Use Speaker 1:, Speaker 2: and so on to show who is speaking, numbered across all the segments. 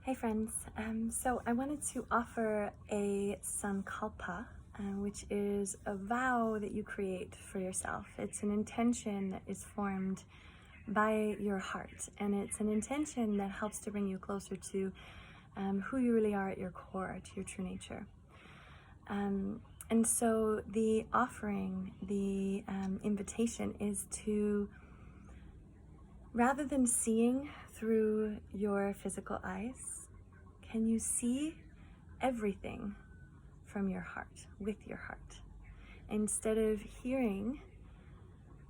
Speaker 1: Hey friends, so I wanted to offer a sankalpa, which is a vow that you create for yourself. It's an intention that is formed by your heart, and it's an intention that helps to bring you closer to who you really are at your core, to your true nature. And so the offering, the invitation is to, rather than seeing through your physical eyes, can you see everything from your heart, with your heart? Instead of hearing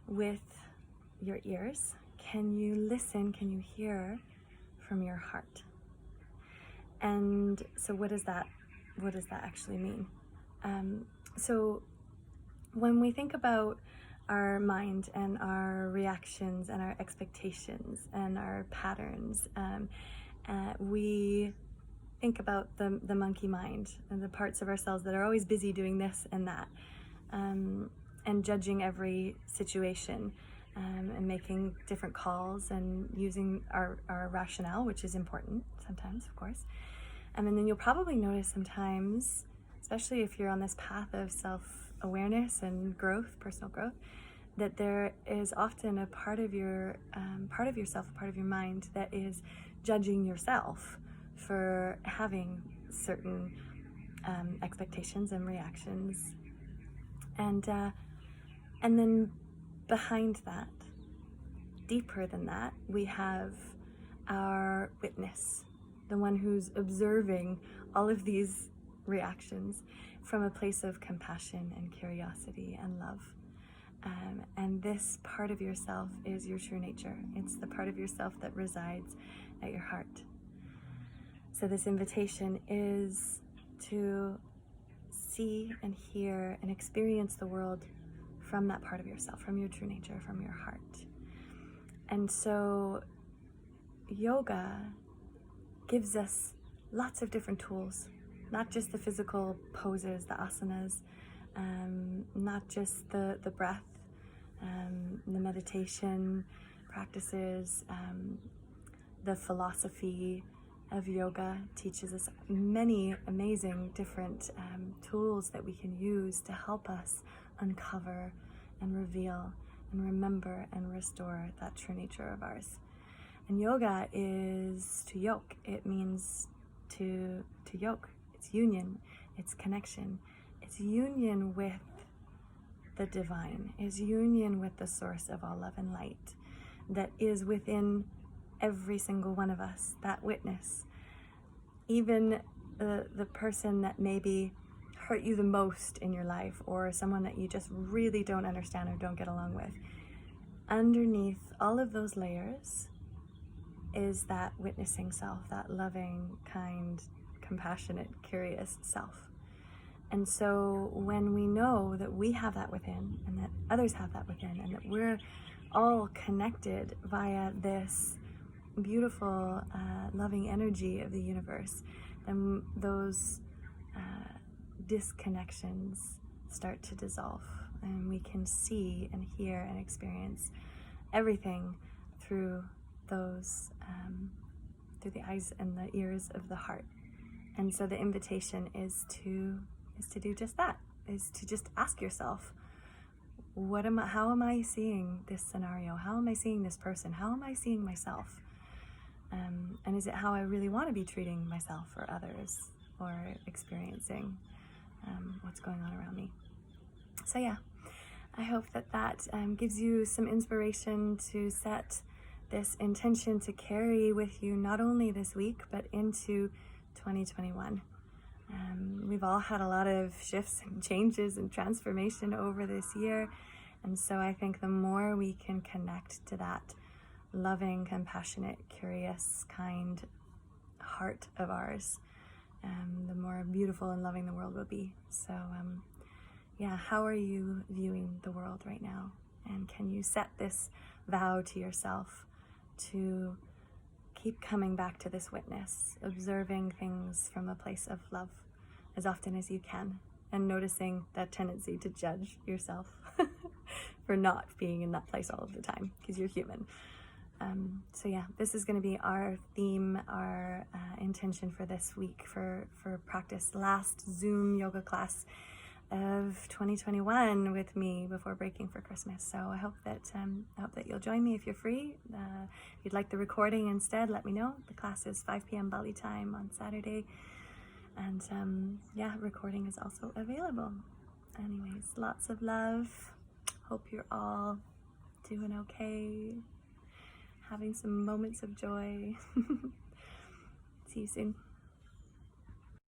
Speaker 1: with your ears, can you listen, can you hear from your heart? And so what does that actually mean? So when we think about our mind and our reactions and our expectations and our patterns, we think about the monkey mind and the parts of ourselves that are always busy doing this and that, and judging every situation, and making different calls and using our rationale, which is important sometimes, of course. And then you'll probably notice sometimes, especially if you're on this path of self-awareness and growth, personal growth, that there is often a part of yourself, a part of your mind that is judging yourself for having certain expectations and reactions. And then behind that, deeper than that, we have our witness, the one who's observing all of these reactions from a place of compassion and curiosity and love. And this part of yourself is your true nature. It's the part of yourself that resides at your heart. So this invitation is to see and hear and experience the world from that part of yourself, from your true nature, from your heart. And so yoga gives us lots of different tools, not just the physical poses, the asanas, not just the breath, the meditation practices, the philosophy of yoga teaches us many amazing different tools that we can use to help us uncover and reveal and remember and restore that true nature of ours. And yoga is to yoke. It means to yoke. It's union, it's connection, it's union with the divine, is union with the source of all love and light that is within every single one of us, that witness. Even the person that maybe hurt you the most in your life, or someone that you just really don't understand or don't get along with, underneath all of those layers is that witnessing self, that loving, kind, compassionate, curious self. And so when we know that we have that within, and that others have that within, and that we're all connected via this beautiful, loving energy of the universe, then those disconnections start to dissolve, and we can see and hear and experience everything through those, through the eyes and the ears of the heart. And so the invitation is to do just that, is to just ask yourself, how am I seeing this scenario? How am I seeing this person? How am I seeing myself? And is it how I really want to be treating myself or others, or experiencing what's going on around me? So yeah, I hope that gives you some inspiration to set this intention to carry with you not only this week, but into 2021. We've all had a lot of shifts and changes and transformation over this year. And so I think the more we can connect to that loving, compassionate, curious, kind heart of ours, the more beautiful and loving the world will be. So yeah, how are you viewing the world right now? And can you set this vow to yourself to keep coming back to this witness, observing things from a place of love as often as you can, and noticing that tendency to judge yourself for not being in that place all of the time, because you're human. So yeah, this is going to be our theme, our intention for this week for practice. Last Zoom yoga class of 2021 with me before breaking for Christmas. So I hope that you'll join me if you're free. If you'd like the recording instead, let me know. The class is 5 p.m. Bali time on Saturday, and yeah, recording is also available. Anyways, lots of love. Hope you're all doing okay, having some moments of joy. See you soon.